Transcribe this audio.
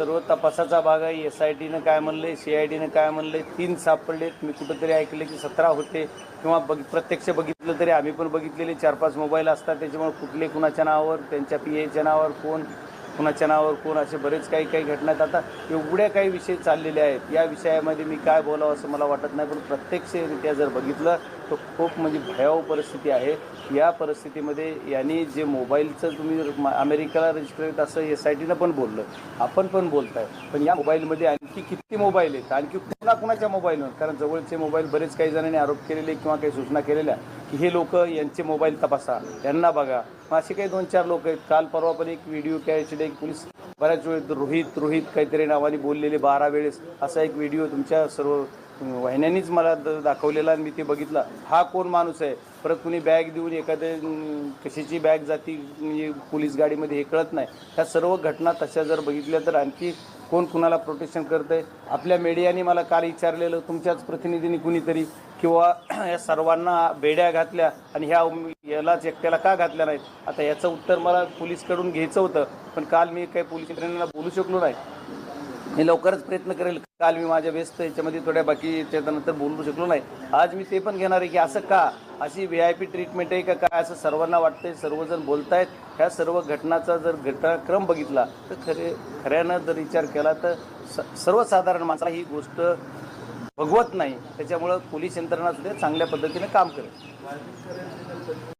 सर्व तपासाचा भाग आहे। SITनं काय म्हणले, CIDनं काय म्हणले, 3 सापडलेत। मी कुठंतरी ऐकलं की 17 होते किंवा प्रत्यक्ष बघितलं तरी आम्ही पण बघितलेले 4-5 मोबाईल असतात, त्याच्यामुळे कुठले कुणाच्या नावावर, त्यांच्या PAच्या नावावर कोण, कुणाच्या नावावर कोण, असे बरेच काही घटना आहेत। आता एवढ्या काही विषय चाललेले आहेत, या विषयामध्ये मी काय बोलावं असं मला वाटत नाही, पण प्रत्यक्षरित्या जर बघितलं तर खूप म्हणजे भयावह परिस्थिती आहे। या परिस्थितीमध्ये यांनी जे मोबाईलचं तुम्ही अमेरिकेला रजिस्टर आहेत असं SITनं पण बोललं, आपण पण बोलताय, पण या मोबाईलमध्ये आणखी किती मोबाईल आहेत, आणखी कुणाच्या मोबाईलवर, कारण जवळचे मोबाईल बरेच काही जणांनी आरोप केलेले किंवा काही सूचना केलेल्या की हे लोक यांचे मोबाईल तपासा, यांना बघा। मग असे काही 2-4 लोक आहेत। काल परवा पण एक व्हिडिओ कॅचड, एक पोलीस बऱ्याच वेळेस रोहित काहीतरी नावाने बोललेले 12 वेळेस, असा एक व्हिडिओ तुमच्या सर्व वाहिन्यांनीच मला दाखवलेला आणि मी ते बघितला। हा कोण माणूस आहे? परत कुणी बॅग देऊन एखाद्या कशाची बॅग जाती म्हणजे पोलीस गाडीमध्ये हे कळत नाही। ह्या सर्व घटना तशा जर बघितल्या तर आणखी कोण कुणाला प्रोटेक्शन करतं आहे? आपल्या मीडियाने मला काल विचारलेलं, तुमच्याच प्रतिनिधींनी कुणीतरी, किंवा या सर्वांना बेड्या घातल्या आणि यालाच एकट्याला का घातल्या नाहीत? आता याचं उत्तर मला पोलीसकडून घ्यायचं होतं, पण काल मी काही पोलीस यंत्रणेला बोलू शकलो नाही। मी लवकरच प्रयत्न करेल। काल मी माझ्या व्यस्त याच्यामध्ये थोड्या बाकी त्याच्यानंतर बोलू शकलो नाही। आज मी ते पण घेणार आहे की असं का, अशी VIP ट्रीटमेंट आहे का काय, असं सर्वांना वाटतंय, सर्वजण बोलत आहेत। ह्या सर्व घटनाचा जर घटनाक्रम बघितला तर खऱ्यानं जर विचार केला तर सर्वसाधारण माणसाला ही गोष्ट भगवत नाही। त्याच्यामुळं पोलीस यंत्रणा सुद्धा चांगल्या पद्धतीने काम करेल।